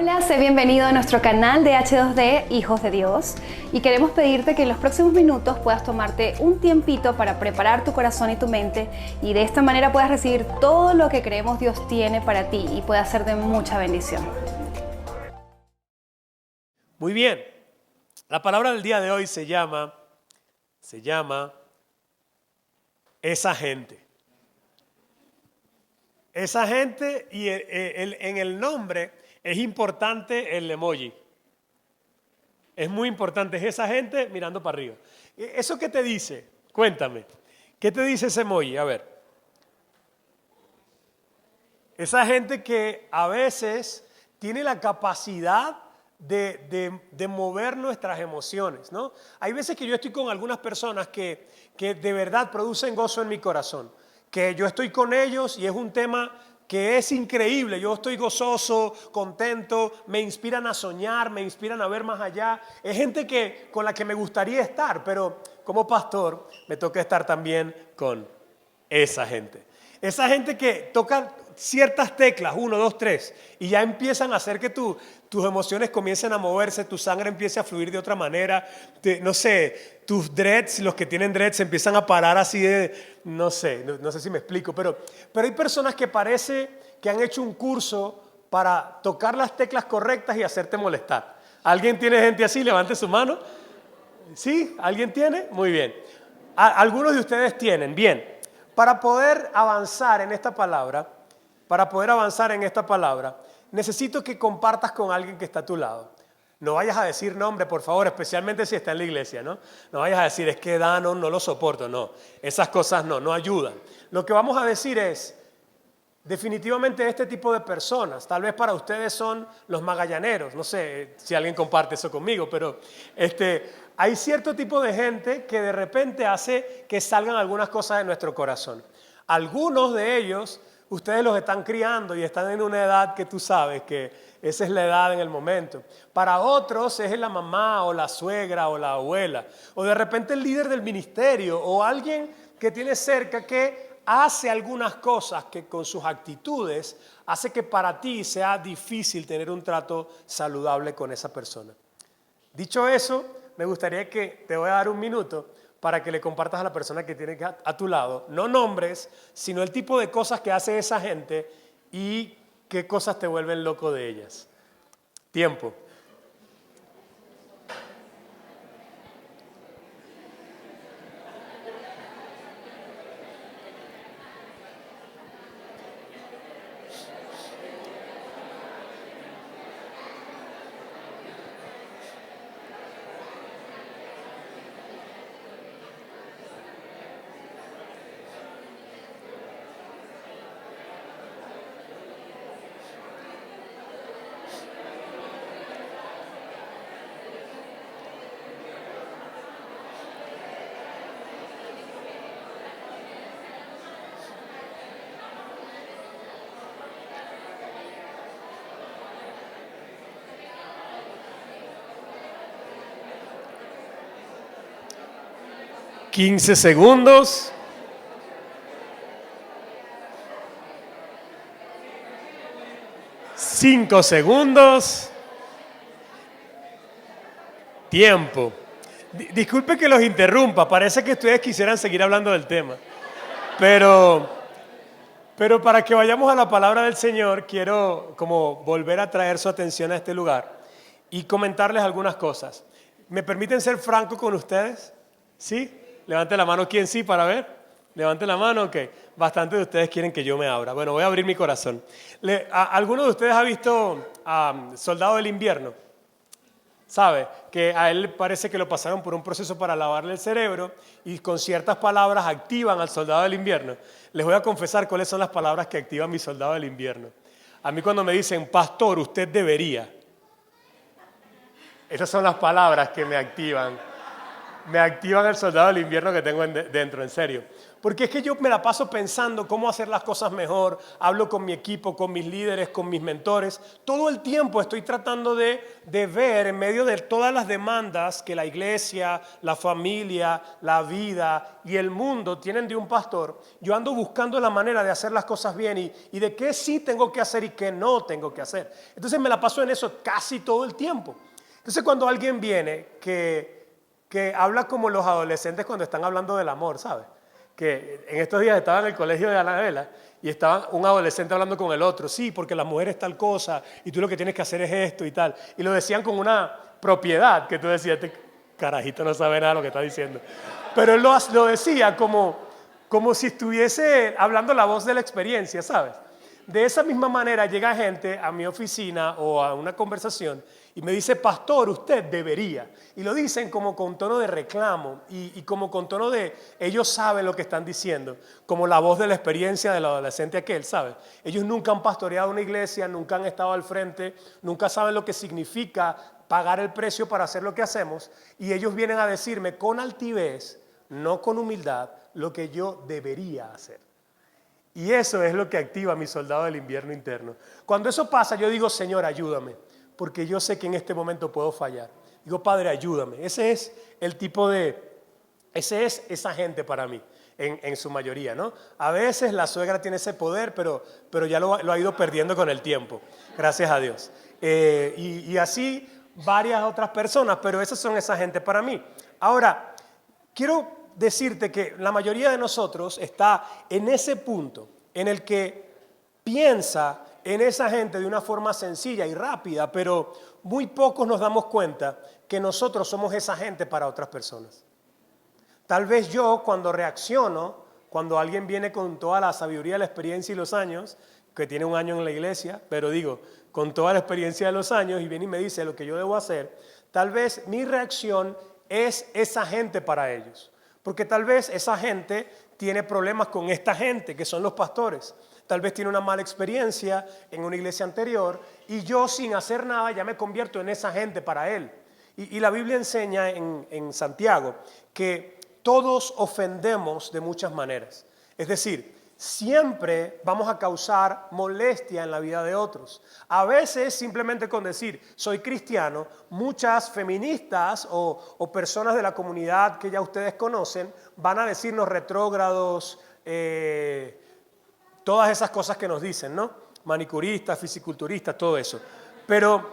Hola, sé bienvenido a nuestro canal de H2D, Hijos de Dios, y queremos pedirte que en los próximos minutos puedas tomarte un tiempito para preparar tu corazón y tu mente y de esta manera puedas recibir todo lo que creemos Dios tiene para ti y pueda ser de mucha bendición. Muy bien, la palabra del día de hoy se llama esa gente. Esa gente, y en el nombre es importante el emoji. Es muy importante, es esa gente mirando para arriba. ¿Eso qué te dice? Cuéntame. ¿Qué te dice ese emoji? A ver. Esa gente que a veces tiene la capacidad de mover nuestras emociones, ¿no? Hay veces que yo estoy con algunas personas que de verdad producen gozo en mi corazón, que yo estoy con ellos y es un tema que es increíble. Yo estoy gozoso, contento, me inspiran a soñar, me inspiran a ver más allá. Es gente con la que me gustaría estar, pero como pastor me toca estar también con esa gente. Esa gente que toca ciertas teclas, 1, 2, 3, y ya empiezan a hacer que tus emociones comiencen a moverse, tu sangre empiece a fluir de otra manera, no sé, tus dreads, los que tienen dreads empiezan a parar así de, no sé si me explico, pero hay personas que parece que han hecho un curso para tocar las teclas correctas y hacerte molestar. ¿Alguien tiene gente así? Levante su mano. ¿Sí? ¿Alguien tiene? Muy bien. Algunos de ustedes tienen. Bien. Para poder avanzar en esta palabra, necesito que compartas con alguien que está a tu lado. No vayas a decir nombre, por favor, especialmente si está en la iglesia, ¿no? No vayas a decir, es que Dano no lo soporto, no. Esas cosas no ayudan. Lo que vamos a decir es, definitivamente este tipo de personas, tal vez para ustedes son los magallaneros, no sé si alguien comparte eso conmigo, pero hay cierto tipo de gente que de repente hace que salgan algunas cosas de nuestro corazón. Algunos de ellos, ustedes los están criando y están en una edad que tú sabes que esa es la edad en el momento. Para otros es la mamá o la suegra o la abuela, o de repente el líder del ministerio o alguien que tiene cerca que hace algunas cosas que con sus actitudes hace que para ti sea difícil tener un trato saludable con esa persona. Dicho eso, me gustaría que te voy a dar un minuto para que le compartas a la persona que tienes a tu lado, no nombres, sino el tipo de cosas que hace esa gente y qué cosas te vuelven loco de ellas. Tiempo. $15 segundos. $5 segundos. Tiempo. Disculpe que los interrumpa, parece que ustedes quisieran seguir hablando del tema. Pero para que vayamos a la palabra del Señor, quiero como volver a traer su atención a este lugar y comentarles algunas cosas. ¿Me permiten ser franco con ustedes? ¿Sí? Levante la mano, ¿quién sí para ver? Levante la mano, ok. Bastantes de ustedes quieren que yo me abra. Bueno, voy a abrir mi corazón. ¿Alguno de ustedes ha visto Soldado del Invierno? ¿Sabe? Que a él parece que lo pasaron por un proceso para lavarle el cerebro y con ciertas palabras activan al Soldado del Invierno. Les voy a confesar cuáles son las palabras que activan mi Soldado del Invierno. A mí cuando me dicen, pastor, usted debería. Esas son las palabras que me activan. Me activan el Soldado del Invierno que tengo dentro, en serio. Porque es que yo me la paso pensando cómo hacer las cosas mejor, hablo con mi equipo, con mis líderes, con mis mentores. Todo el tiempo estoy tratando de ver en medio de todas las demandas que la iglesia, la familia, la vida y el mundo tienen de un pastor. Yo ando buscando la manera de hacer las cosas bien y de qué sí tengo que hacer y qué no tengo que hacer. Entonces me la paso en eso casi todo el tiempo. Entonces cuando alguien viene que habla como los adolescentes cuando están hablando del amor, ¿sabes? Que en estos días estaba en el colegio de Anabela y estaba un adolescente hablando con el otro, sí, porque la mujer es tal cosa y tú lo que tienes que hacer es esto y tal. Y lo decían con una propiedad que tú decías, este carajito no sabe nada de lo que está diciendo. Pero él lo decía como si estuviese hablando la voz de la experiencia, ¿sabes? De esa misma manera llega gente a mi oficina o a una conversación y me dice, pastor, usted debería. Y lo dicen como con tono de reclamo y como con tono de, ellos saben lo que están diciendo, como la voz de la experiencia del adolescente aquel, ¿sabes? Ellos nunca han pastoreado una iglesia, nunca han estado al frente, nunca saben lo que significa pagar el precio para hacer lo que hacemos. Y ellos vienen a decirme con altivez, no con humildad, lo que yo debería hacer. Y eso es lo que activa a mi soldado del invierno interno. Cuando eso pasa, yo digo, Señor, ayúdame, porque yo sé que en este momento puedo fallar. Digo, Padre, ayúdame. Ese es esa gente para mí, en su mayoría, ¿no? A veces la suegra tiene ese poder, pero ya lo ha ido perdiendo con el tiempo, gracias a Dios. Y así varias otras personas, pero esas son esa gente para mí. Ahora, quiero decirte que la mayoría de nosotros está en ese punto en el que piensa en esa gente de una forma sencilla y rápida, pero muy pocos nos damos cuenta que nosotros somos esa gente para otras personas. Tal vez yo cuando reacciono, cuando alguien viene con toda la sabiduría, la experiencia y los años, que tiene un año en la iglesia, pero digo, con toda la experiencia de los años y viene y me dice lo que yo debo hacer, tal vez mi reacción es esa gente para ellos. Porque tal vez esa gente tiene problemas con esta gente, que son los pastores. Tal vez tiene una mala experiencia en una iglesia anterior y yo sin hacer nada ya me convierto en esa gente para él. Y la Biblia enseña en Santiago que todos ofendemos de muchas maneras. Es decir, siempre vamos a causar molestia en la vida de otros. A veces simplemente con decir soy cristiano, muchas feministas o personas de la comunidad que ya ustedes conocen van a decirnos retrógrados, todas esas cosas que nos dicen, ¿no? Manicuristas, fisiculturistas, todo eso. Pero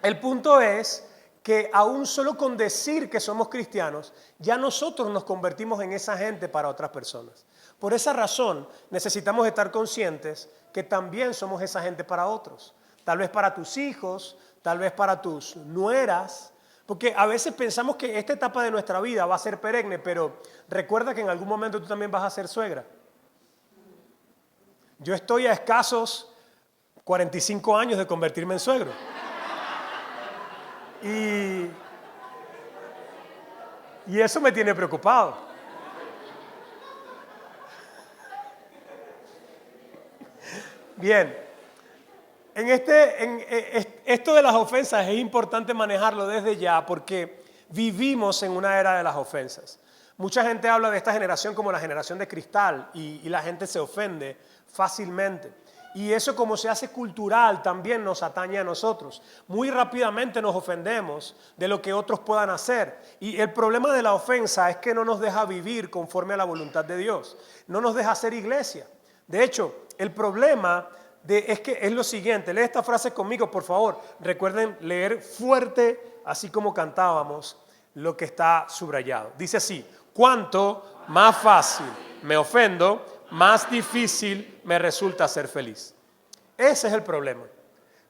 el punto es que aún solo con decir que somos cristianos, ya nosotros nos convertimos en esa gente para otras personas. Por esa razón necesitamos estar conscientes que también somos esa gente para otros. Tal vez para tus hijos, tal vez para tus nueras, porque a veces pensamos que esta etapa de nuestra vida va a ser perenne, pero recuerda que en algún momento tú también vas a ser suegra. Yo estoy a escasos 45 años de convertirme en suegro. Y eso me tiene preocupado. Bien, esto de las ofensas es importante manejarlo desde ya porque vivimos en una era de las ofensas. Mucha gente habla de esta generación como la generación de cristal y la gente se ofende fácilmente. Y eso como se hace cultural también nos atañe a nosotros. Muy rápidamente nos ofendemos de lo que otros puedan hacer. Y el problema de la ofensa es que no nos deja vivir conforme a la voluntad de Dios. No nos deja ser iglesia. De hecho, el problema es lo siguiente. Lee esta frase conmigo, por favor. Recuerden leer fuerte, así como cantábamos, lo que está subrayado. Dice así: cuanto más fácil me ofendo, más difícil me resulta ser feliz. Ese es el problema.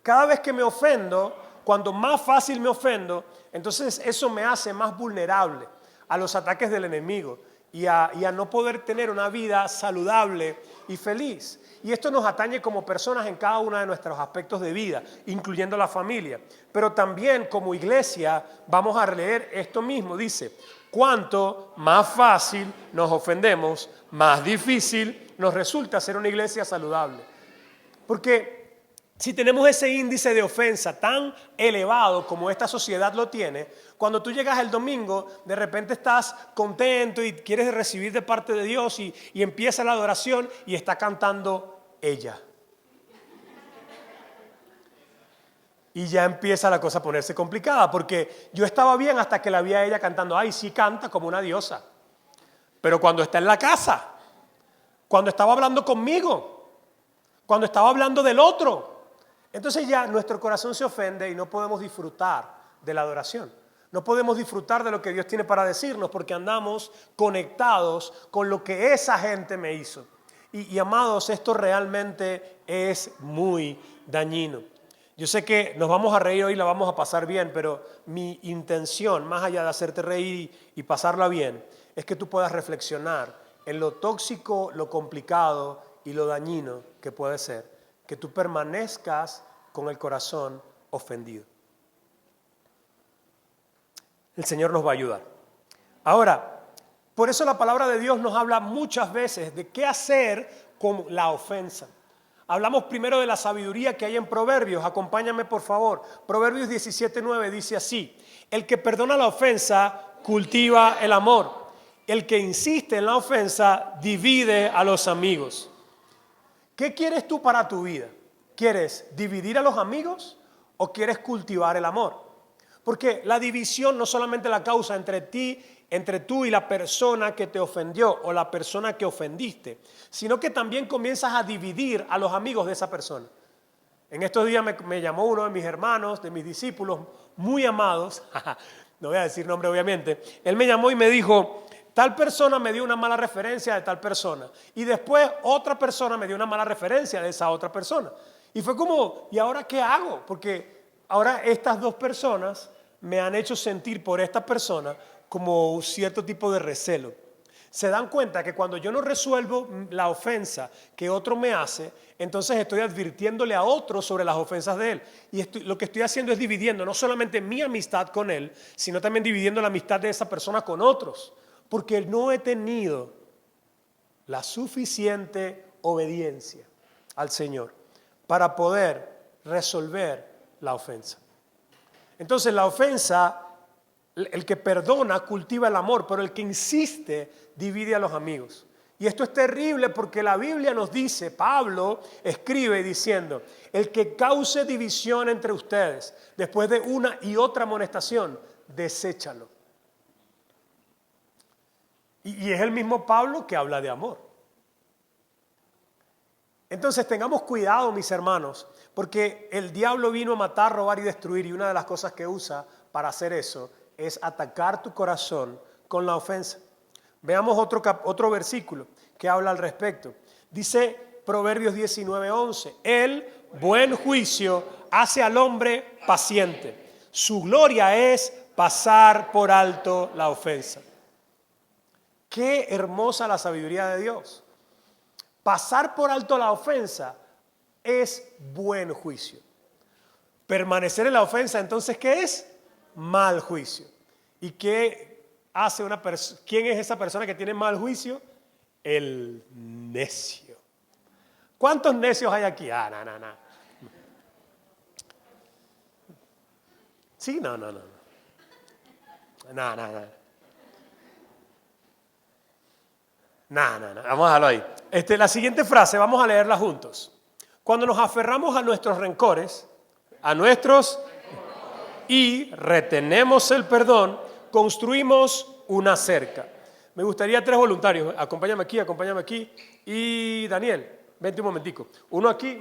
Cada vez que me ofendo, cuando más fácil me ofendo, entonces eso me hace más vulnerable a los ataques del enemigo y a no poder tener una vida saludable y feliz. Y esto nos atañe como personas en cada uno de nuestros aspectos de vida, incluyendo la familia. Pero también como iglesia vamos a leer esto mismo. Dice: cuanto más fácil nos ofendemos, más difícil nos resulta ser una iglesia saludable. Porque Si tenemos ese índice de ofensa tan elevado como esta sociedad lo tiene, cuando tú llegas el domingo, de repente estás contento y quieres recibir de parte de Dios y empieza la adoración y está cantando ella. Y ya empieza la cosa a ponerse complicada, porque yo estaba bien hasta que la vi a ella cantando. Ay, sí canta como una diosa. Pero cuando está en la casa, cuando estaba hablando conmigo, cuando estaba hablando del otro, entonces ya nuestro corazón se ofende y no podemos disfrutar de la adoración. No podemos disfrutar de lo que Dios tiene para decirnos porque andamos conectados con lo que esa gente me hizo. Y amados, esto realmente es muy dañino. Yo sé que nos vamos a reír hoy, la vamos a pasar bien, pero mi intención, más allá de hacerte reír y pasarla bien, es que tú puedas reflexionar en lo tóxico, lo complicado y lo dañino que puede ser, que tú permanezcas con el corazón ofendido. El Señor nos va a ayudar. Ahora, por eso la palabra de Dios nos habla muchas veces de qué hacer con la ofensa. Hablamos primero de la sabiduría que hay en Proverbios. Acompáñame, por favor. Proverbios 17:9 dice así: el que perdona la ofensa cultiva el amor. El que insiste en la ofensa divide a los amigos. ¿Qué quieres tú para tu vida? ¿Quieres dividir a los amigos o quieres cultivar el amor? Porque la división no solamente la causa entre tú y la persona que te ofendió o la persona que ofendiste, sino que también comienzas a dividir a los amigos de esa persona. En estos días me llamó uno de mis hermanos, de mis discípulos muy amados, no voy a decir nombre obviamente, él me llamó y me dijo: tal persona me dio una mala referencia de tal persona, y después otra persona me dio una mala referencia de esa otra persona. Y fue como, ¿y ahora qué hago? Porque ahora estas dos personas me han hecho sentir por esta persona como un cierto tipo de recelo. Se dan cuenta que cuando yo no resuelvo la ofensa que otro me hace, entonces estoy advirtiéndole a otro sobre las ofensas de él. Y lo que estoy haciendo es dividiendo no solamente mi amistad con él, sino también dividiendo la amistad de esa persona con otros. Porque no he tenido la suficiente obediencia al Señor para poder resolver la ofensa. Entonces la ofensa, el que perdona cultiva el amor, pero el que insiste divide a los amigos. Y esto es terrible porque la Biblia nos dice, Pablo escribe diciendo: el que cause división entre ustedes después de una y otra amonestación, deséchalo. Y es el mismo Pablo que habla de amor. Entonces tengamos cuidado, mis hermanos, porque el diablo vino a matar, robar y destruir, y una de las cosas que usa para hacer eso es atacar tu corazón con la ofensa. Veamos otro versículo que habla al respecto. Dice Proverbios 19:11: el buen juicio hace al hombre paciente. Su gloria es pasar por alto la ofensa. Qué hermosa la sabiduría de Dios. Pasar por alto la ofensa es buen juicio. Permanecer en la ofensa, entonces, ¿qué es? Mal juicio. ¿Y qué hace quién es esa persona que tiene mal juicio? El necio. ¿Cuántos necios hay aquí? No. Sí, no. No. Vamos a dejarlo ahí. La siguiente frase, vamos a leerla juntos. Cuando nos aferramos a nuestros rencores, y retenemos el perdón, construimos una cerca. Me gustaría 3 voluntarios. Acompáñame aquí. Y Daniel, vente un momentico. Uno aquí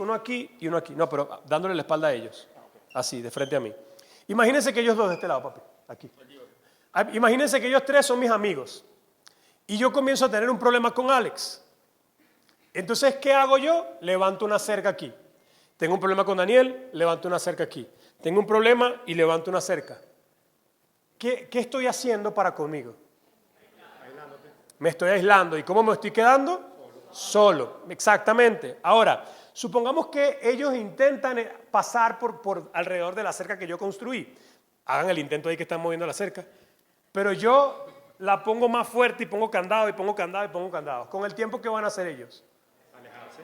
y uno aquí. No, pero dándole la espalda a ellos. Así, de frente a mí. Imagínense que ellos dos de este lado, papi. Aquí. Imagínense que ellos 3 son mis amigos. Y yo comienzo a tener un problema con Alex. Entonces, ¿qué hago yo? Levanto una cerca aquí. Tengo un problema con Daniel, levanto una cerca aquí. Tengo un problema y levanto una cerca. ¿Qué estoy haciendo para conmigo? Me estoy aislando. ¿Y cómo me estoy quedando? Solo. Exactamente. Ahora, supongamos que ellos intentan pasar por alrededor de la cerca que yo construí. Hagan el intento ahí que están moviendo la cerca. Pero yo la pongo más fuerte y pongo candado. Con el tiempo, ¿qué van a hacer ellos?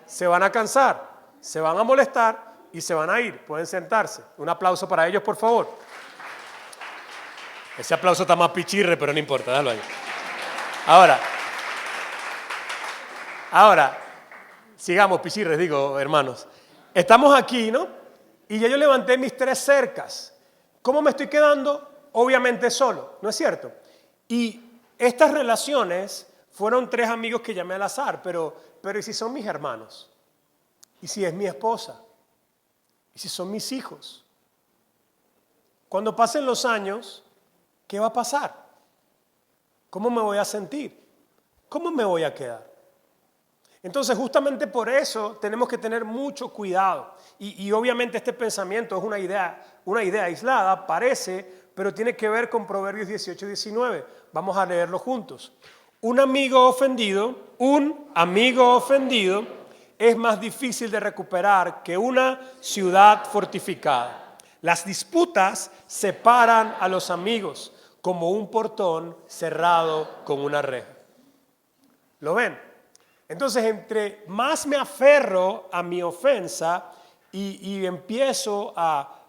Se van a cansar, se van a molestar y se van a ir. Pueden sentarse. Un aplauso para ellos, por favor. Ese aplauso está más pichirre, pero no importa, déjalo ahí. Ahora, sigamos, pichirres, digo, hermanos. Estamos aquí, ¿no? Y ya yo levanté mis 3 cercas. ¿Cómo me estoy quedando? Obviamente solo, ¿no es cierto? Y estas relaciones fueron 3 amigos que llamé al azar, pero ¿y si son mis hermanos? ¿Y si es mi esposa? ¿Y si son mis hijos? Cuando pasen los años, ¿qué va a pasar? ¿Cómo me voy a sentir? ¿Cómo me voy a quedar? Entonces, justamente por eso tenemos que tener mucho cuidado. Y obviamente este pensamiento es una idea aislada, parece, pero tiene que ver con Proverbios 18 y 19. Vamos a leerlo juntos. Un amigo ofendido es más difícil de recuperar que una ciudad fortificada. Las disputas separan a los amigos como un portón cerrado con una reja. ¿Lo ven? Entonces, entre más me aferro a mi ofensa y empiezo a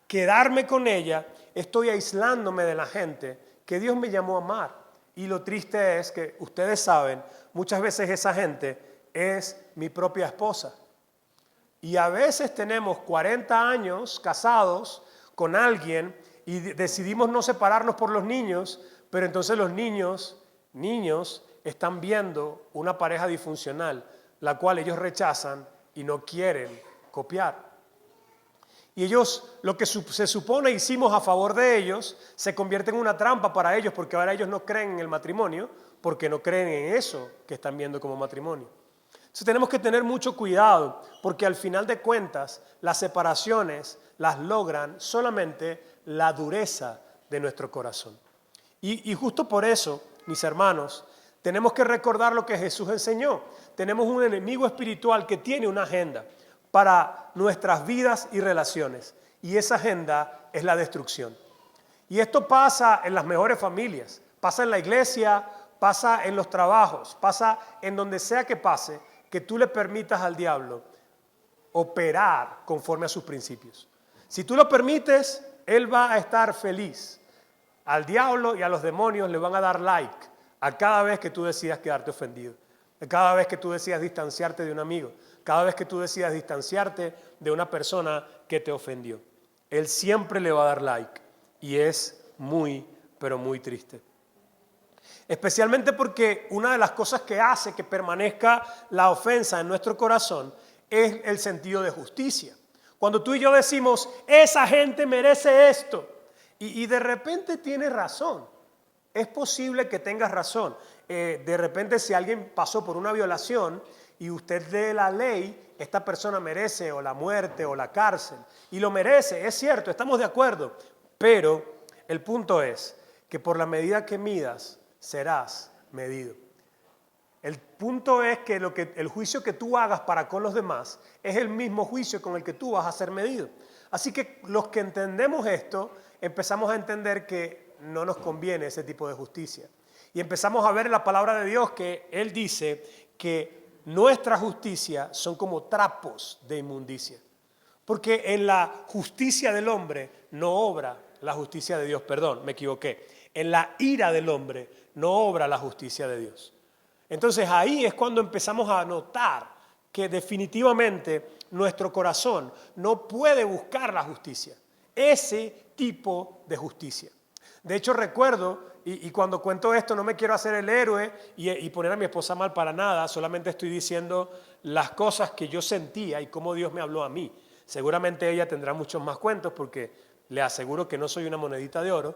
quedarme con ella, estoy aislándome de la gente que Dios me llamó a amar. Y lo triste es que, ustedes saben, muchas veces esa gente es mi propia esposa. Y a veces tenemos 40 años casados con alguien y decidimos no separarnos por los niños, pero entonces los niños están viendo una pareja disfuncional, la cual ellos rechazan y no quieren copiar. Y ellos, lo que se supone hicimos a favor de ellos, se convierte en una trampa para ellos, porque ahora ellos no creen en el matrimonio, porque no creen en eso que están viendo como matrimonio. Entonces tenemos que tener mucho cuidado, porque al final de cuentas, las separaciones las logran solamente la dureza de nuestro corazón. Y justo por eso, mis hermanos, tenemos que recordar lo que Jesús enseñó. Tenemos un enemigo espiritual que tiene una agenda para nuestras vidas y relaciones. Y esa agenda es la destrucción. Y esto pasa en las mejores familias, pasa en la iglesia, pasa en los trabajos, pasa en donde sea que pase, que tú le permitas al diablo operar conforme a sus principios. Si tú lo permites, él va a estar feliz. Al diablo y a los demonios le van a dar like a cada vez que tú decidas quedarte ofendido, a cada vez que tú decidas distanciarte de un amigo, cada vez que tú decidas distanciarte de una persona que te ofendió. Él siempre le va a dar like y es muy, pero muy triste. Especialmente porque una de las cosas que hace que permanezca la ofensa en nuestro corazón es el sentido de justicia. Cuando tú y yo decimos, esa gente merece esto, y de repente tiene razón. Es posible que tengas razón. De repente si alguien pasó por una violación y usted lee la ley, esta persona merece o la muerte o la cárcel. Y lo merece, es cierto, estamos de acuerdo. Pero el punto es que por la medida que midas, serás medido. El punto es que el juicio que tú hagas para con los demás es el mismo juicio con el que tú vas a ser medido. Así que los que entendemos esto, empezamos a entender que no nos conviene ese tipo de justicia. Y empezamos a ver en la palabra de Dios que Él dice que nuestra justicia son como trapos de inmundicia. Porque en la justicia del hombre no obra la justicia de Dios. Perdón, me equivoqué. En la ira del hombre no obra la justicia de Dios. Entonces ahí es cuando empezamos a notar que definitivamente nuestro corazón no puede buscar la justicia. Ese tipo de justicia. De hecho recuerdo, y cuando cuento esto no me quiero hacer el héroe y poner a mi esposa mal para nada, solamente estoy diciendo las cosas que yo sentía y cómo Dios me habló a mí. Seguramente ella tendrá muchos más cuentos porque le aseguro que no soy una monedita de oro,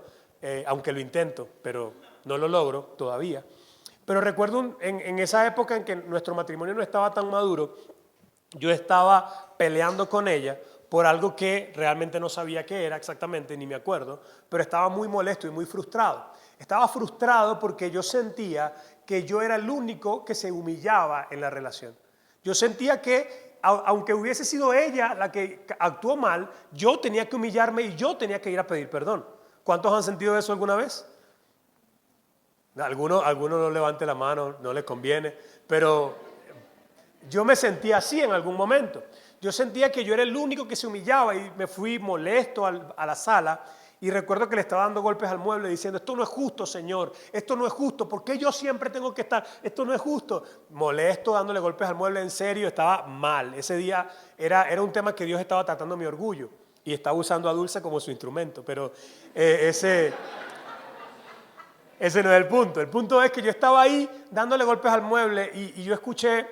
aunque lo intento, pero no lo logro todavía. Pero recuerdo en esa época en que nuestro matrimonio no estaba tan maduro, yo estaba peleando con ella por algo que realmente no sabía qué era exactamente, ni me acuerdo, pero estaba muy molesto y muy frustrado. Estaba frustrado porque yo sentía que yo era el único que se humillaba en la relación. Yo sentía que, aunque hubiese sido ella la que actuó mal, yo tenía que humillarme y yo tenía que ir a pedir perdón. ¿Cuántos han sentido eso alguna vez? Algunos no levante la mano, no les conviene, pero yo me sentía así en algún momento. yo sentía que yo era el único que se humillaba y me fui molesto a la sala y recuerdo que le estaba dando golpes al mueble diciendo, esto no es justo, Señor, esto no es justo, ¿por qué yo siempre tengo que estar? Esto no es justo. Molesto, dándole golpes al mueble, en serio, estaba mal. Ese día era un tema que Dios estaba tratando mi orgullo y estaba usando a Dulce como su instrumento, pero ese no es el punto. El punto es que yo estaba ahí dándole golpes al mueble y yo escuché,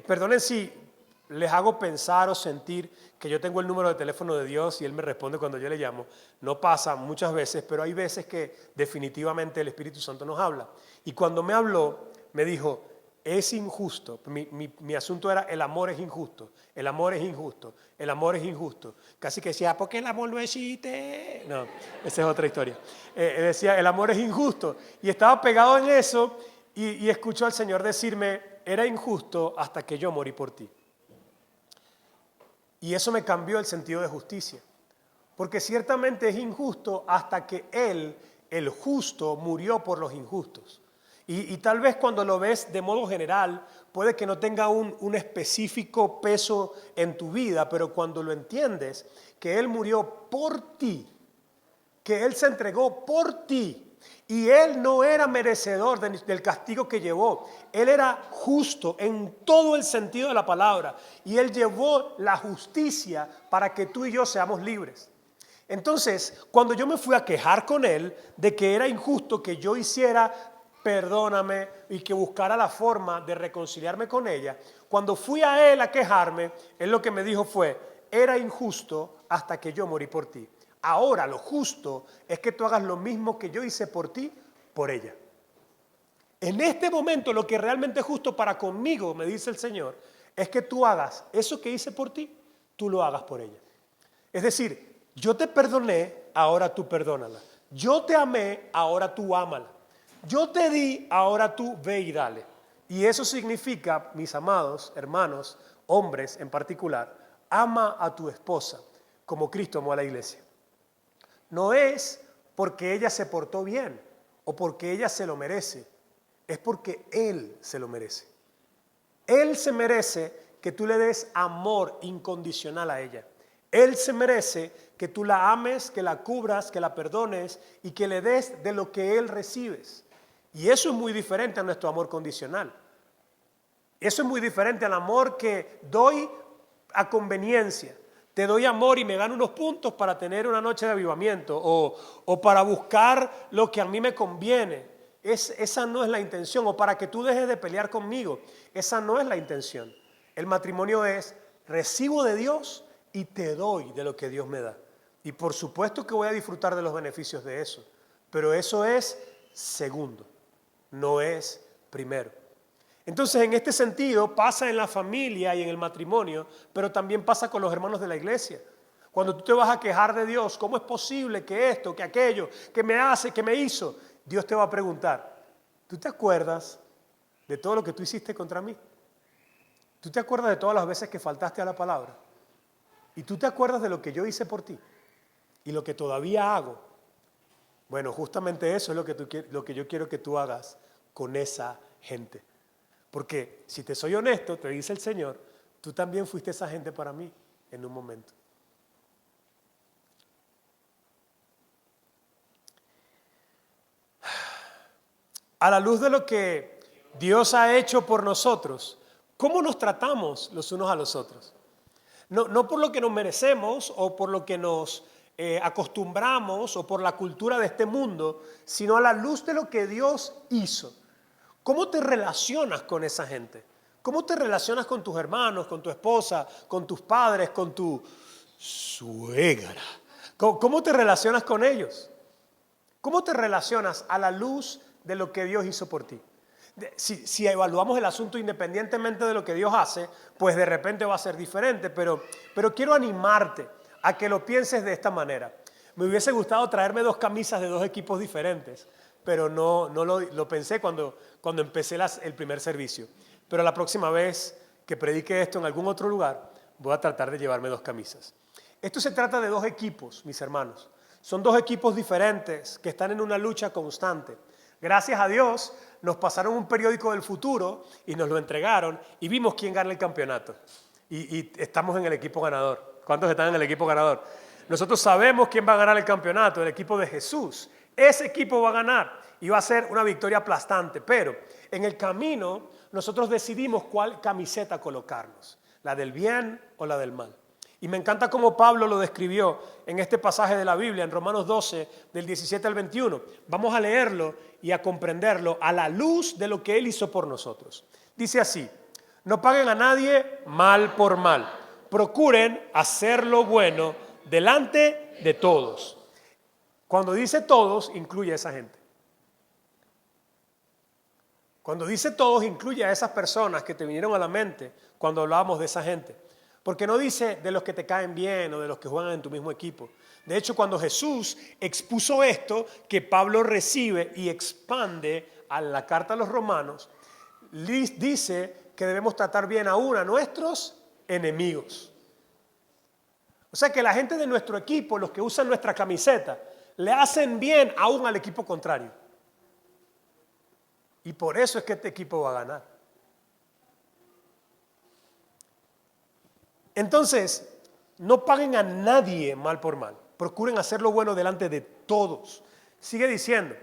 perdonen si les hago pensar o sentir que yo tengo el número de teléfono de Dios y Él me responde cuando yo le llamo. No pasa muchas veces, pero hay veces que definitivamente el Espíritu Santo nos habla. Y cuando me habló, me dijo, es injusto. Mi asunto era, el amor es injusto, el amor es injusto, el amor es injusto. Casi que decía, ¿por qué el amor no existe? No, esa es otra historia. Decía, el amor es injusto. Y estaba pegado en eso y escucho al Señor decirme, era injusto hasta que yo morí por ti. Y eso me cambió el sentido de justicia. Porque ciertamente es injusto hasta que Él, el justo, murió por los injustos. Y tal vez cuando lo ves de modo general, puede que no tenga un específico peso en tu vida, pero cuando lo entiendes, que Él murió por ti, que Él se entregó por ti, y Él no era merecedor del castigo que llevó. Él era justo en todo el sentido de la palabra. Y Él llevó la justicia para que tú y yo seamos libres. Entonces, cuando yo me fui a quejar con Él de que era injusto que yo hiciera, perdóname, y que buscara la forma de reconciliarme con ella, cuando fui a Él a quejarme, Él lo que me dijo fue, era injusto hasta que yo morí por ti. Ahora lo justo es que tú hagas lo mismo que yo hice por ti, por ella. En este momento lo que realmente es justo para conmigo, me dice el Señor, es que tú hagas eso que hice por ti, tú lo hagas por ella. Es decir, yo te perdoné, ahora tú perdónala. Yo te amé, ahora tú ámala. Yo te di, ahora tú ve y dale. Y eso significa, mis amados hermanos, hombres en particular, ama a tu esposa como Cristo amó a la iglesia. No es porque ella se portó bien o porque ella se lo merece, es porque Él se lo merece. Él se merece que tú le des amor incondicional a ella. Él se merece que tú la ames, que la cubras, que la perdones y que le des de lo que Él recibes. Y eso es muy diferente a nuestro amor condicional. Eso es muy diferente al amor que doy a conveniencia. Te doy amor y me gano unos puntos para tener una noche de avivamiento o para buscar lo que a mí me conviene. Esa no es la intención. O para que tú dejes de pelear conmigo. Esa no es la intención. El matrimonio es, recibo de Dios y te doy de lo que Dios me da. Y por supuesto que voy a disfrutar de los beneficios de eso. Pero eso es segundo, no es primero. Entonces, en este sentido, pasa en la familia y en el matrimonio, pero también pasa con los hermanos de la iglesia. Cuando tú te vas a quejar de Dios, ¿cómo es posible que esto, que aquello, que me hace, que me hizo? Dios te va a preguntar, ¿tú te acuerdas de todo lo que tú hiciste contra mí? ¿Tú te acuerdas de todas las veces que faltaste a la palabra? ¿Y tú te acuerdas de lo que yo hice por ti? Y lo que todavía hago. Bueno, justamente eso es lo que yo quiero que tú hagas con esa gente. Porque si te soy honesto, te dice el Señor, tú también fuiste esa gente para mí en un momento. A la luz de lo que Dios ha hecho por nosotros, ¿cómo nos tratamos los unos a los otros? No por lo que nos merecemos o por lo que nos acostumbramos o por la cultura de este mundo, sino a la luz de lo que Dios hizo. ¿Cómo te relacionas con esa gente? ¿Cómo te relacionas con tus hermanos, con tu esposa, con tus padres, con tu suegra? ¿Cómo te relacionas con ellos? ¿Cómo te relacionas a la luz de lo que Dios hizo por ti? Si evaluamos el asunto independientemente de lo que Dios hace, pues de repente va a ser diferente, pero quiero animarte a que lo pienses de esta manera. Me hubiese gustado traerme 2 camisas de 2 equipos diferentes, pero no lo pensé cuando empecé el primer servicio. Pero la próxima vez que predique esto en algún otro lugar, voy a tratar de llevarme 2 camisas. Esto se trata de 2 equipos, mis hermanos. Son 2 equipos diferentes que están en una lucha constante. Gracias a Dios, nos pasaron un periódico del futuro y nos lo entregaron y vimos quién gana el campeonato. y estamos en el equipo ganador. ¿Cuántos están en el equipo ganador? Nosotros sabemos quién va a ganar el campeonato, el equipo de Jesús. Ese equipo va a ganar y va a ser una victoria aplastante, pero en el camino nosotros decidimos cuál camiseta colocarnos, la del bien o la del mal. Y me encanta cómo Pablo lo describió en este pasaje de la Biblia, en Romanos 12, del 17 al 21. Vamos a leerlo y a comprenderlo a la luz de lo que Él hizo por nosotros. Dice así: no paguen a nadie mal por mal. Procuren hacer lo bueno delante de todos. Cuando dice todos, incluye a esa gente. Cuando dice todos, incluye a esas personas que te vinieron a la mente cuando hablábamos de esa gente. Porque no dice de los que te caen bien o de los que juegan en tu mismo equipo. De hecho, cuando Jesús expuso esto, que Pablo recibe y expande a la carta a los romanos, dice que debemos tratar bien aún a nuestros enemigos. O sea que la gente de nuestro equipo, los que usan nuestra camiseta, le hacen bien aún al equipo contrario. Y por eso es que este equipo va a ganar. Entonces, no paguen a nadie mal por mal. Procuren hacer lo bueno delante de todos. Sigue diciendo: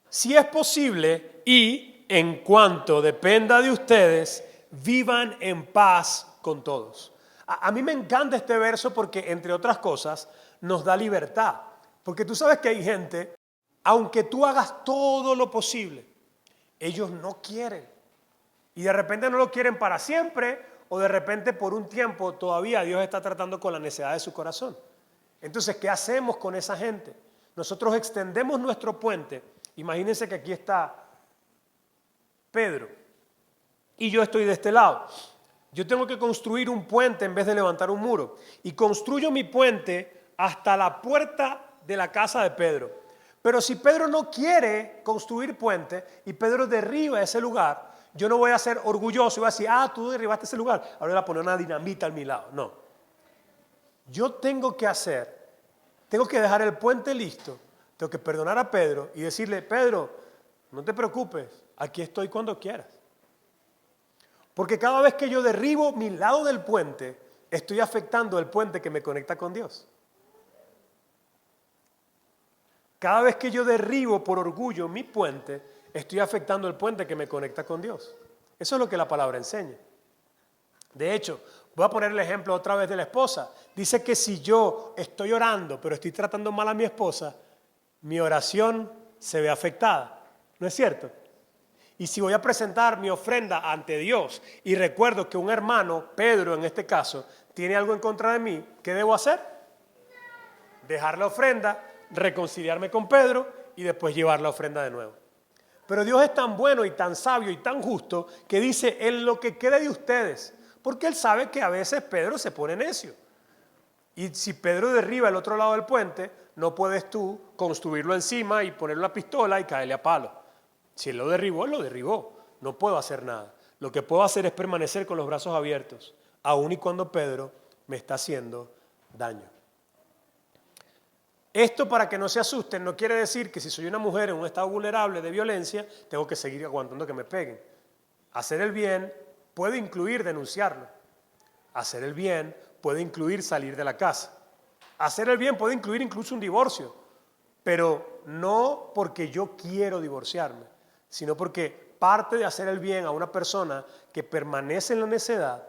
si es posible y en cuanto dependa de ustedes, vivan en paz con todos. A mí me encanta este verso porque, entre otras cosas, nos da libertad. Porque tú sabes que hay gente, aunque tú hagas todo lo posible, ellos no quieren. Y de repente no lo quieren para siempre, o de repente por un tiempo todavía Dios está tratando con la necedad de su corazón. Entonces, ¿qué hacemos con esa gente? Nosotros extendemos nuestro puente. Imagínense que aquí está Pedro y yo estoy de este lado. Yo tengo que construir un puente en vez de levantar un muro. Y construyo mi puente hasta la puerta de la casa de Pedro. Pero si Pedro no quiere construir puente y Pedro derriba ese lugar, yo no voy a ser orgulloso y voy a decir: tú derribaste ese lugar, ahora voy a poner una dinamita a mi lado. No. Yo tengo que dejar el puente listo, tengo que perdonar a Pedro y decirle: Pedro, no te preocupes, aquí estoy cuando quieras. Porque cada vez que yo derribo mi lado del puente, estoy afectando el puente que me conecta con Dios. Cada vez que yo derribo por orgullo mi puente, estoy afectando el puente que me conecta con Dios. Eso es lo que la palabra enseña. De hecho, voy a poner el ejemplo otra vez de la esposa. Dice que si yo estoy orando, pero estoy tratando mal a mi esposa, mi oración se ve afectada. ¿No es cierto? Y si voy a presentar mi ofrenda ante Dios y recuerdo que un hermano, Pedro en este caso, tiene algo en contra de mí, ¿qué debo hacer? Dejar la ofrenda, reconciliarme con Pedro y después llevar la ofrenda de nuevo. Pero Dios es tan bueno y tan sabio y tan justo que dice: en lo que quede de ustedes, porque Él sabe que a veces Pedro se pone necio. Y si Pedro derriba el otro lado del puente, no puedes tú construirlo encima y ponerle una pistola y caerle a palo. Si Él lo derribó, Él lo derribó. No puedo hacer nada. Lo que puedo hacer es permanecer con los brazos abiertos, aun y cuando Pedro me está haciendo daño. Esto, para que no se asusten, no quiere decir que si soy una mujer en un estado vulnerable de violencia, tengo que seguir aguantando que me peguen. Hacer el bien puede incluir denunciarlo. Hacer el bien puede incluir salir de la casa. Hacer el bien puede incluir incluso un divorcio, pero no porque yo quiero divorciarme, sino porque parte de hacer el bien a una persona que permanece en la necedad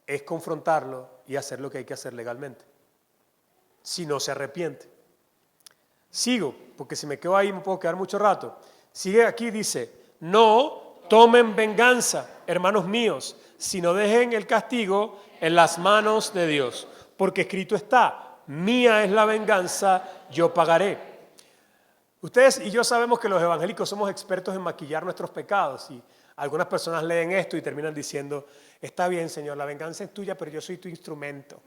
es confrontarlo y hacer lo que hay que hacer legalmente, si no se arrepiente. Sigo, porque si me quedo ahí me puedo quedar mucho rato. Sigue aquí, dice: no tomen venganza, hermanos míos, sino dejen el castigo en las manos de Dios, porque escrito está: mía es la venganza, yo pagaré. Ustedes y yo sabemos que los evangélicos somos expertos en maquillar nuestros pecados, y algunas personas leen esto y terminan diciendo: está bien, Señor, la venganza es tuya, pero yo soy tu instrumento.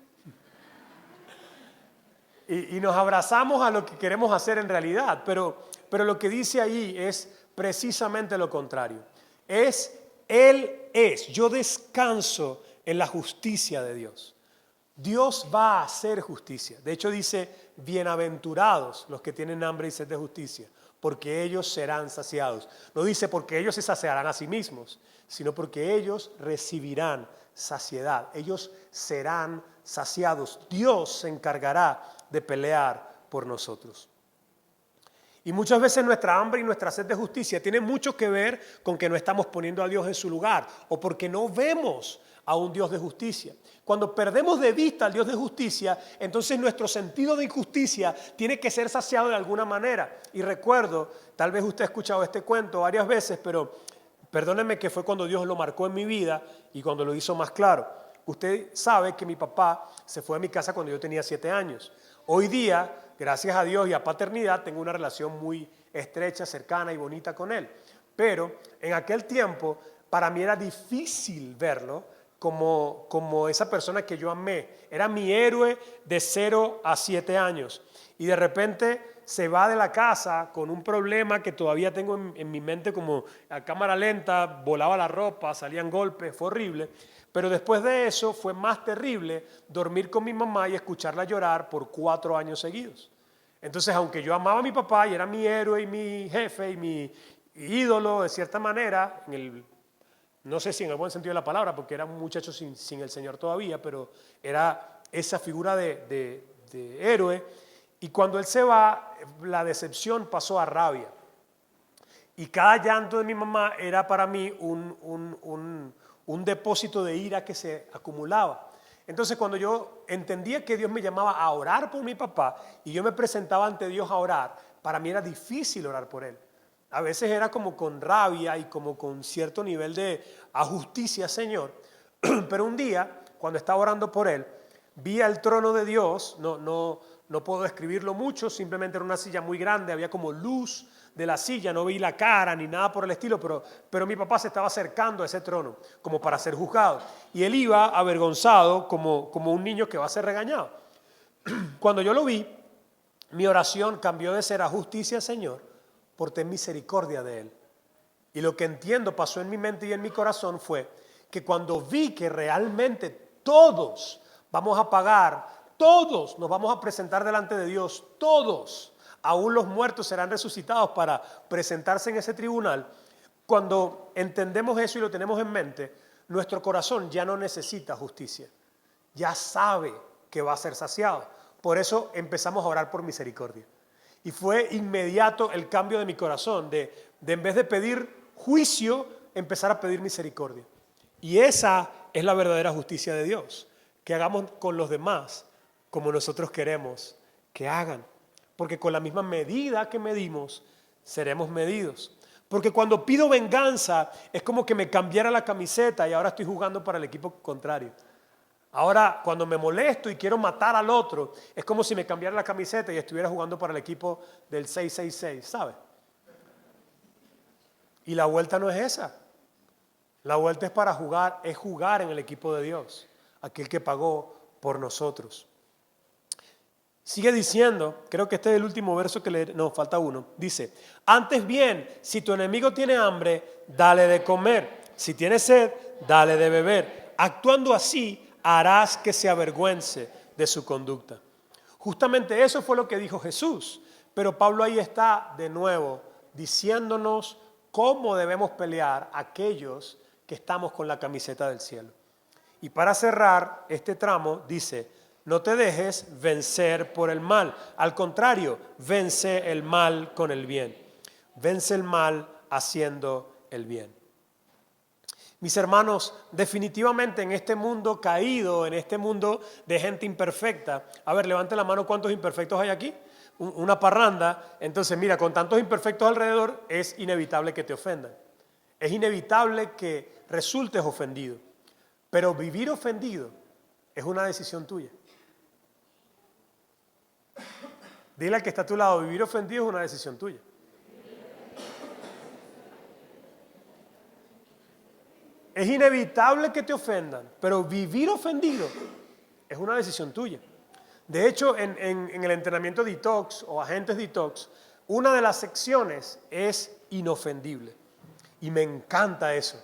Y nos abrazamos a lo que queremos hacer en realidad, pero lo que dice ahí es precisamente lo contrario. Yo descanso en la justicia de Dios. Dios va a hacer justicia. De hecho dice: bienaventurados los que tienen hambre y sed de justicia, porque ellos serán saciados. No dice porque ellos se saciarán a sí mismos, sino porque ellos recibirán saciedad. Ellos serán saciados. Dios se encargará de pelear por nosotros. Y muchas veces nuestra hambre y nuestra sed de justicia tiene mucho que ver con que no estamos poniendo a Dios en su lugar o porque no vemos a un Dios de justicia. Cuando perdemos de vista al Dios de justicia, entonces nuestro sentido de injusticia tiene que ser saciado de alguna manera. Y recuerdo, tal vez usted ha escuchado este cuento varias veces, pero perdóneme que fue cuando Dios lo marcó en mi vida y cuando lo hizo más claro. Usted sabe que mi papá se fue de mi casa cuando yo tenía 7 años. Hoy día, gracias a Dios y a paternidad, tengo una relación muy estrecha, cercana y bonita con él. Pero en aquel tiempo, para mí era difícil verlo como esa persona que yo amé. Era mi héroe de 0 a 7 años. Y de repente se va de la casa con un problema que todavía tengo en mi mente, como a cámara lenta, volaba la ropa, salían golpes, fue horrible. Pero después de eso fue más terrible dormir con mi mamá y escucharla llorar por 4 años seguidos. Entonces, aunque yo amaba a mi papá y era mi héroe y mi jefe y mi ídolo de cierta manera, no sé si en el buen sentido de la palabra, porque era un muchacho sin el Señor todavía, pero era esa figura de héroe. Y cuando él se va, la decepción pasó a rabia. Y cada llanto de mi mamá era para mí un depósito de ira que se acumulaba. Entonces, cuando yo entendía que Dios me llamaba a orar por mi papá y yo me presentaba ante Dios a orar, para mí era difícil orar por él. A veces era como con rabia y como con cierto nivel de justicia, Señor. Pero un día, cuando estaba orando por él, vi el trono de Dios. No puedo describirlo mucho, simplemente era una silla muy grande, había como luz de la silla, no vi la cara ni nada por el estilo, pero mi papá se estaba acercando a ese trono como para ser juzgado. Y él iba avergonzado como un niño que va a ser regañado. Cuando yo lo vi, mi oración cambió de ser a justicia, Señor, por ten misericordia de él. Y lo que entiendo pasó en mi mente y en mi corazón fue que cuando vi que realmente todos vamos a pagar, todos nos vamos a presentar delante de Dios, todos, aún los muertos serán resucitados para presentarse en ese tribunal. Cuando entendemos eso y lo tenemos en mente, nuestro corazón ya no necesita justicia, ya sabe que va a ser saciado. Por eso empezamos a orar por misericordia. Y fue inmediato el cambio de mi corazón, de en vez de pedir juicio, empezar a pedir misericordia. Y esa es la verdadera justicia de Dios, que hagamos con los demás como nosotros queremos que hagan. Porque con la misma medida que medimos, seremos medidos. Porque cuando pido venganza, es como que me cambiara la camiseta y ahora estoy jugando para el equipo contrario. Ahora, cuando me molesto y quiero matar al otro, es como si me cambiara la camiseta y estuviera jugando para el equipo del 666, ¿sabe? Y la vuelta no es esa. La vuelta es para jugar, es jugar en el equipo de Dios, aquel que pagó por nosotros. Sigue diciendo, creo que este es el último verso que no, falta uno. Dice, antes bien, si tu enemigo tiene hambre, dale de comer. Si tiene sed, dale de beber. Actuando así, harás que se avergüence de su conducta. Justamente eso fue lo que dijo Jesús. Pero Pablo ahí está de nuevo diciéndonos cómo debemos pelear aquellos que estamos con la camiseta del cielo. Y para cerrar este tramo dice, no te dejes vencer por el mal. Al contrario, vence el mal con el bien. Vence el mal haciendo el bien. Mis hermanos, definitivamente en este mundo caído, en este mundo de gente imperfecta, a ver, levante la mano, ¿cuántos imperfectos hay aquí? Una parranda. Entonces, mira, con tantos imperfectos alrededor, es inevitable que te ofendan. Es inevitable que resultes ofendido. Pero vivir ofendido es una decisión tuya. Dile al que está a tu lado, vivir ofendido es una decisión tuya. Es inevitable que te ofendan, pero vivir ofendido es una decisión tuya. De hecho, en el entrenamiento detox o agentes detox, una de las secciones es inofendible. Y me encanta eso.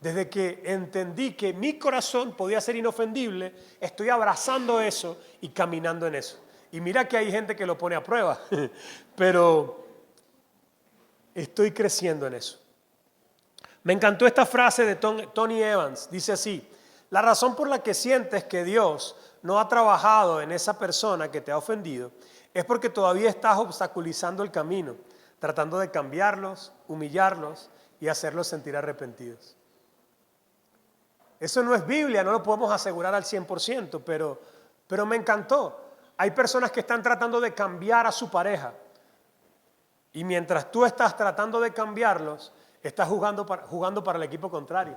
Desde que entendí que mi corazón podía ser inofendible, estoy abrazando eso y caminando en eso. Y mira que hay gente que lo pone a prueba, pero estoy creciendo en eso. Me encantó esta frase de Tony Evans. Dice así, La razón por la que sientes que Dios no ha trabajado en esa persona que te ha ofendido es porque todavía estás obstaculizando el camino, tratando de cambiarlos, humillarlos y hacerlos sentir arrepentidos. Eso no es Biblia, no lo podemos asegurar al 100%, pero me encantó. Hay personas que están tratando de cambiar a su pareja y mientras tú estás tratando de cambiarlos, estás jugando para el equipo contrario.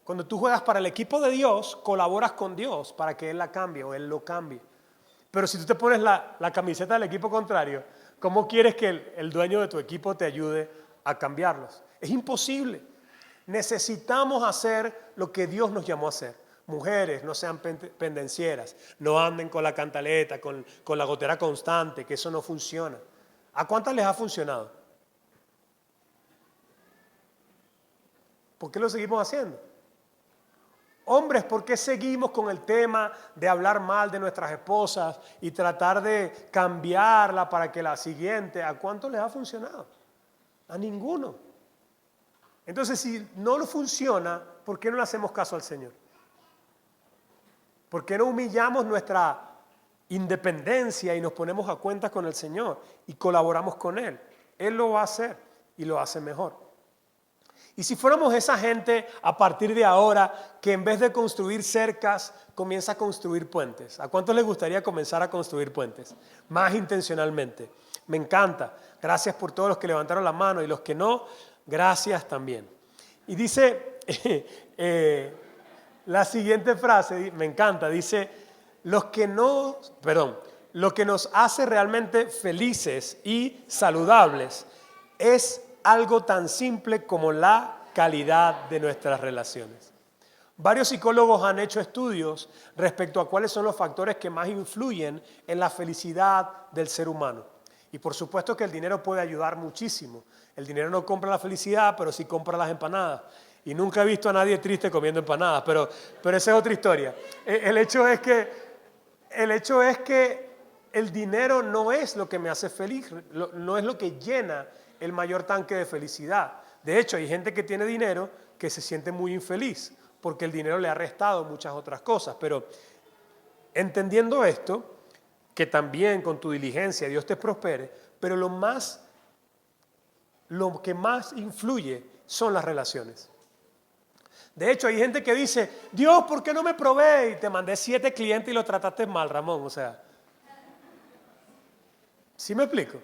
Cuando tú juegas para el equipo de Dios, colaboras con Dios para que Él la cambie o Él lo cambie. Pero si tú te pones la camiseta del equipo contrario, ¿cómo quieres que el dueño de tu equipo te ayude a cambiarlos? Es imposible. Necesitamos hacer lo que Dios nos llamó a hacer. Mujeres, no sean pendencieras, no anden con la cantaleta, con la gotera constante, que eso no funciona. ¿A cuántas les ha funcionado? ¿Por qué lo seguimos haciendo? Hombres, ¿por qué seguimos con el tema de hablar mal de nuestras esposas y tratar de cambiarla para que la siguiente? ¿A cuánto les ha funcionado? A ninguno. Entonces, si no lo funciona, ¿por qué no le hacemos caso al Señor? ¿Por qué no humillamos nuestra independencia y nos ponemos a cuentas con el Señor y colaboramos con Él? Él lo va a hacer y lo hace mejor. Y si fuéramos esa gente a partir de ahora que en vez de construir cercas comienza a construir puentes. ¿A cuántos les gustaría comenzar a construir puentes? Más intencionalmente. Me encanta. Gracias por todos los que levantaron la mano y los que no, gracias también. Y dice la siguiente frase, me encanta, dice, lo que nos hace realmente felices y saludables es algo tan simple como la calidad de nuestras relaciones. Varios psicólogos han hecho estudios respecto a cuáles son los factores que más influyen en la felicidad del ser humano. Y por supuesto que el dinero puede ayudar muchísimo. El dinero no compra la felicidad, pero sí compra las empanadas. Y nunca he visto a nadie triste comiendo empanadas, pero esa es otra historia. El hecho es que el dinero no es lo que me hace feliz, no es lo que llena el mayor tanque de felicidad. De hecho, hay gente que tiene dinero que se siente muy infeliz porque el dinero le ha restado muchas otras cosas. Pero entendiendo esto, que también con tu diligencia Dios te prospere, pero lo que más influye son las relaciones. De hecho, hay gente que dice, Dios, ¿por qué no me provee? Y te mandé 7 clientes y lo trataste mal, Ramón. O sea, ¿sí me explico?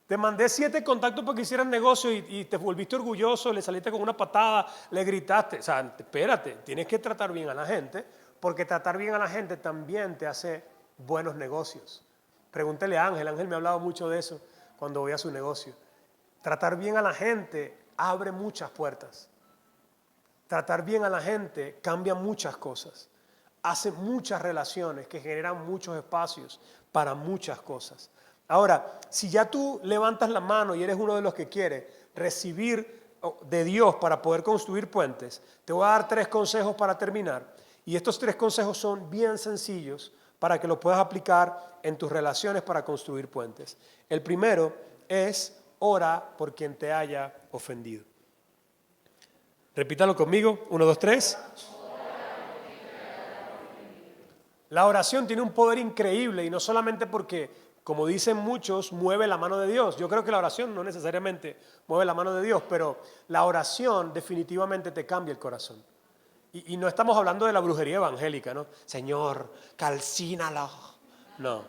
Te mandé 7 contactos para que hicieran negocio y te volviste orgulloso, le saliste con una patada, le gritaste. O sea, espérate, tienes que tratar bien a la gente, porque tratar bien a la gente también te hace buenos negocios. Pregúntele a Ángel me ha hablado mucho de eso cuando voy a su negocio. Tratar bien a la gente abre muchas puertas. Tratar bien a la gente cambia muchas cosas. Hace muchas relaciones que generan muchos espacios para muchas cosas. Ahora, si ya tú levantas la mano y eres uno de los que quiere recibir de Dios para poder construir puentes, te voy a dar 3 consejos para terminar. Y estos 3 consejos son bien sencillos para que los puedas aplicar en tus relaciones para construir puentes. El primero es ora por quien te haya ofendido. Repítalo conmigo. 1, 2, 3. La oración tiene un poder increíble y no solamente porque, como dicen muchos, mueve la mano de Dios. Yo creo que la oración no necesariamente mueve la mano de Dios, pero la oración definitivamente te cambia el corazón. Y no estamos hablando de la brujería evangélica, ¿no? Señor, calcínalo. No,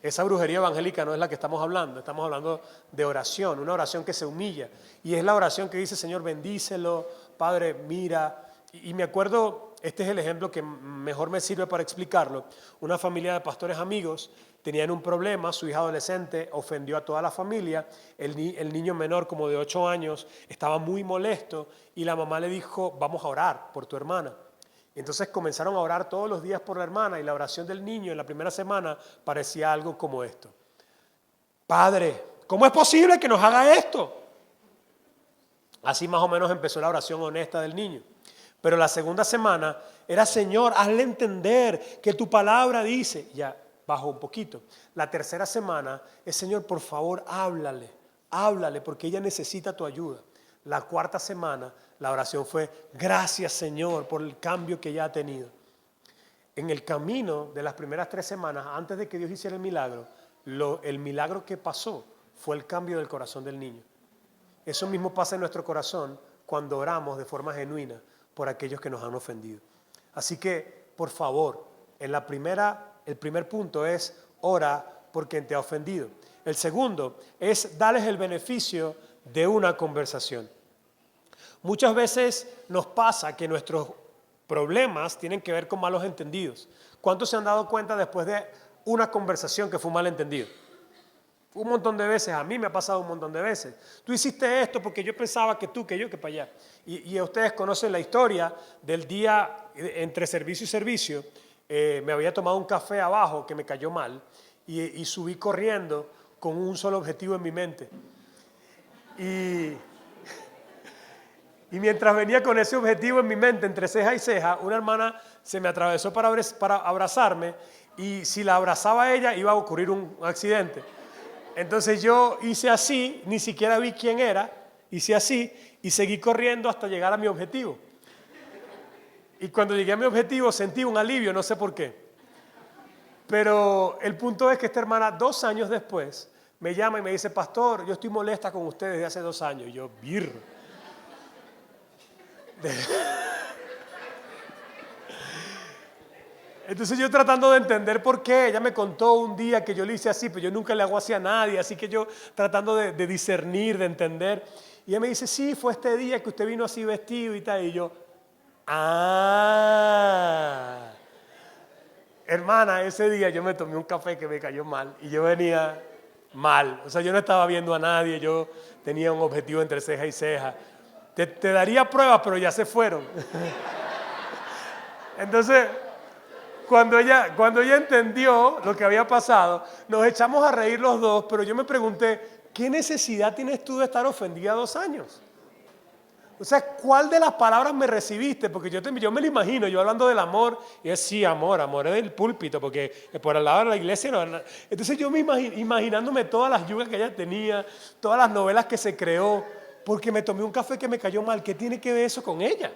esa brujería evangélica no es la que estamos hablando de oración, una oración que se humilla. Y es la oración que dice, Señor, bendícelo, Padre, mira. Y me acuerdo, este es el ejemplo que mejor me sirve para explicarlo. Una familia de pastores amigos tenían un problema, su hija adolescente ofendió a toda la familia, el niño menor como de 8 años estaba muy molesto y la mamá le dijo, vamos a orar por tu hermana. Entonces comenzaron a orar todos los días por la hermana y la oración del niño en la primera semana parecía algo como esto. Padre, ¿cómo es posible que nos haga esto? Así más o menos empezó la oración honesta del niño. Pero la segunda semana era, Señor, hazle entender que tu palabra dice, ya bajó un poquito. La tercera semana es, Señor, por favor, háblale, porque ella necesita tu ayuda. La cuarta semana, la oración fue: gracias, Señor, por el cambio que ella ha tenido. En el camino de las primeras 3 semanas, antes de que Dios hiciera el milagro, el milagro que pasó fue el cambio del corazón del niño. Eso mismo pasa en nuestro corazón cuando oramos de forma genuina por aquellos que nos han ofendido. Así que, por favor, el primer punto es: ora por quien te ha ofendido. El segundo es: darles el beneficio de una conversación. Muchas veces nos pasa que nuestros problemas tienen que ver con malos entendidos. ¿Cuántos se han dado cuenta después de una conversación que fue un malentendido? Un montón de veces, a mí me ha pasado un montón de veces. Tú hiciste esto porque yo pensaba que tú, que yo, que para allá. Y ustedes conocen la historia del día entre servicio y servicio. Me había tomado un café abajo que me cayó mal y subí corriendo con un solo objetivo en mi mente. Y mientras venía con ese objetivo en mi mente, entre ceja y ceja, una hermana se me atravesó para abrazarme, y si la abrazaba a ella iba a ocurrir un accidente. Entonces yo hice así, ni siquiera vi quién era, hice así y seguí corriendo hasta llegar a mi objetivo. Y cuando llegué a mi objetivo sentí un alivio, no sé por qué. Pero el punto es que esta hermana 2 años después me llama y me dice: pastor, yo estoy molesta con usted desde hace 2 años. Y yo, birro. Entonces yo tratando de entender por qué, ella me contó un día que yo le hice así, pero yo nunca le hago así a nadie, así que yo tratando de discernir, de entender, y ella me dice: sí, fue este día que usted vino así vestido y tal, y yo, hermana, ese día yo me tomé un café que me cayó mal, y yo venía mal, o sea, yo no estaba viendo a nadie, yo tenía un objetivo entre ceja y ceja. Te daría pruebas, pero ya se fueron. Entonces, cuando ella entendió lo que había pasado, nos echamos a reír los dos, pero yo me pregunté: ¿qué necesidad tienes tú de estar ofendida 2 años? O sea, ¿cuál de las palabras me recibiste? Porque yo me lo imagino, yo hablando del amor, y es sí, amor es del púlpito, porque por el lado de la iglesia no. Entonces yo me imaginándome todas las yugas que ella tenía, todas las novelas que se creó, porque me tomé un café que me cayó mal. ¿Qué tiene que ver eso con ella?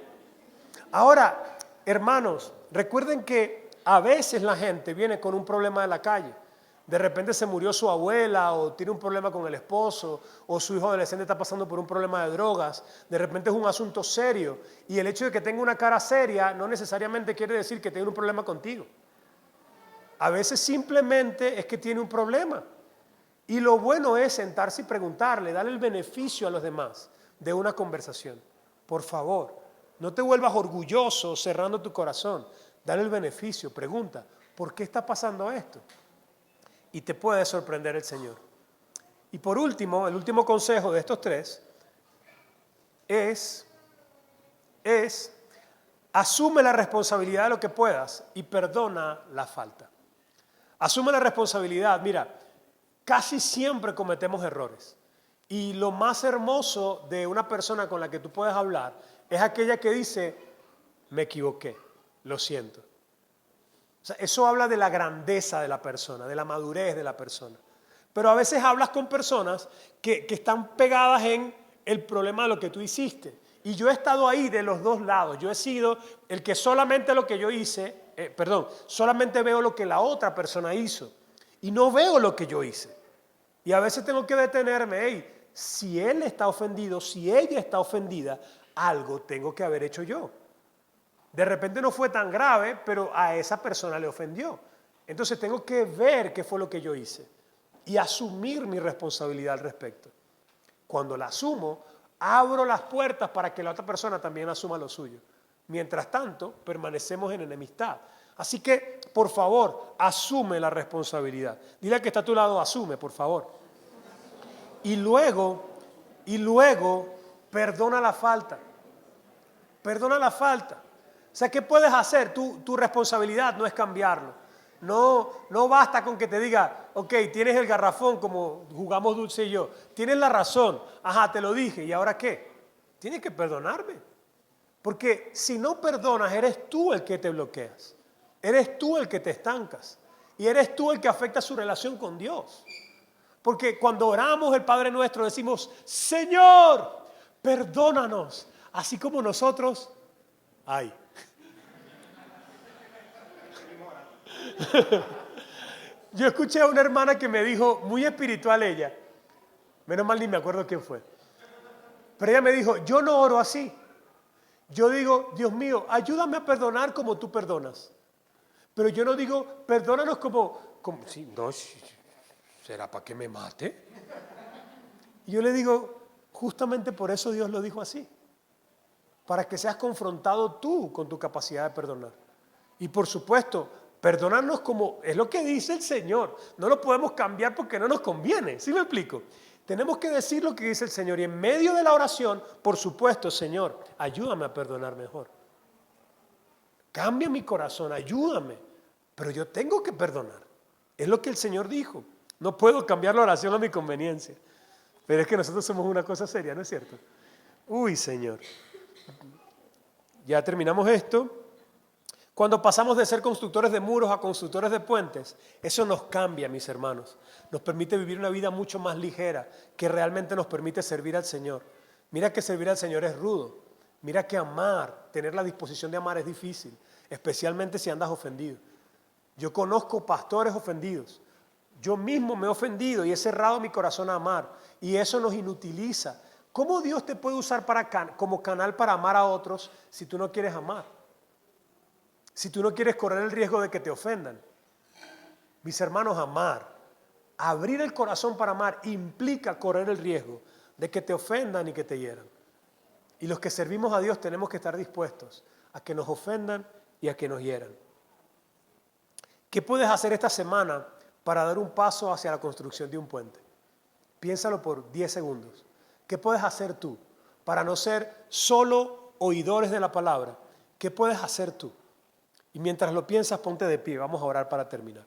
Ahora, hermanos, recuerden que a veces la gente viene con un problema de la calle. De repente se murió su abuela, o tiene un problema con el esposo, o su hijo adolescente está pasando por un problema de drogas. De repente es un asunto serio, y el hecho de que tenga una cara seria no necesariamente quiere decir que tiene un problema contigo. A veces simplemente es que tiene un problema. Y lo bueno es sentarse y preguntarle, darle el beneficio a los demás de una conversación. Por favor, no te vuelvas orgulloso cerrando tu corazón. Dale el beneficio, pregunta: ¿por qué está pasando esto? Y te puede sorprender el Señor. Y por último, el último consejo de estos 3 es asume la responsabilidad de lo que puedas y perdona la falta. Asume la responsabilidad. Mira, casi siempre cometemos errores. Y lo más hermoso de una persona con la que tú puedes hablar es aquella que dice: me equivoqué, lo siento. O sea, eso habla de la grandeza de la persona, de la madurez de la persona. Pero a veces hablas con personas que están pegadas en el problema de lo que tú hiciste. Y yo he estado ahí de los 2 lados. Yo he sido el que solamente lo que yo hice, solamente veo lo que la otra persona hizo y no veo lo que yo hice. Y a veces tengo que detenerme: si él está ofendido, si ella está ofendida, algo tengo que haber hecho yo. De repente no fue tan grave, pero a esa persona le ofendió. Entonces tengo que ver qué fue lo que yo hice y asumir mi responsabilidad al respecto. Cuando la asumo, abro las puertas para que la otra persona también asuma lo suyo. Mientras tanto, permanecemos en enemistad. Así que, por favor, asume la responsabilidad. Dile al que está a tu lado: asume, por favor. Y luego, perdona la falta. Perdona la falta. O sea, ¿qué puedes hacer? Tu responsabilidad no es cambiarlo. No basta con que te diga: ok, tienes el garrafón, como jugamos Dulce y yo. Tienes la razón. Ajá, te lo dije. ¿Y ahora qué? Tienes que perdonarme. Porque si no perdonas, eres tú el que te bloqueas. Eres tú el que te estancas. Y eres tú el que afecta su relación con Dios. Porque cuando oramos el Padre Nuestro decimos: Señor, perdónanos, así como nosotros, ay. Yo escuché a una hermana que me dijo, muy espiritual ella, menos mal ni me acuerdo quién fue, pero ella me dijo, yo no oro así. Yo digo, Dios mío, ayúdame a perdonar como tú perdonas. Pero yo no digo, perdónanos como sí, no, ¿será para que me mate? Y yo le digo, justamente por eso Dios lo dijo así. Para que seas confrontado tú con tu capacidad de perdonar. Y por supuesto, perdonarnos como es lo que dice el Señor. No lo podemos cambiar porque no nos conviene. ¿Sí me explico? Tenemos que decir lo que dice el Señor. Y en medio de la oración, por supuesto, Señor, ayúdame a perdonar mejor. Cambia mi corazón, ayúdame. Pero yo tengo que perdonar. Es lo que el Señor dijo. No puedo cambiar la oración a mi conveniencia. Pero es que nosotros somos una cosa seria, ¿no es cierto? Uy, Señor. Ya terminamos esto. Cuando pasamos de ser constructores de muros a constructores de puentes, eso nos cambia, mis hermanos. Nos permite vivir una vida mucho más ligera, que realmente nos permite servir al Señor. Mira que servir al Señor es rudo. Mira que amar, tener la disposición de amar es difícil, especialmente si andas ofendido. Yo conozco pastores ofendidos. Yo mismo me he ofendido y he cerrado mi corazón a amar. Y eso nos inutiliza. ¿Cómo Dios te puede usar como canal para amar a otros si tú no quieres amar? Si tú no quieres correr el riesgo de que te ofendan. Mis hermanos, amar, abrir el corazón para amar implica correr el riesgo de que te ofendan y que te hieran. Y los que servimos a Dios tenemos que estar dispuestos a que nos ofendan y a que nos hieran. ¿Qué puedes hacer esta semana para dar un paso hacia la construcción de un puente? Piénsalo por 10 segundos. ¿Qué puedes hacer tú para no ser solo oidores de la palabra? ¿Qué puedes hacer tú? Y mientras lo piensas, ponte de pie. Vamos a orar para terminar.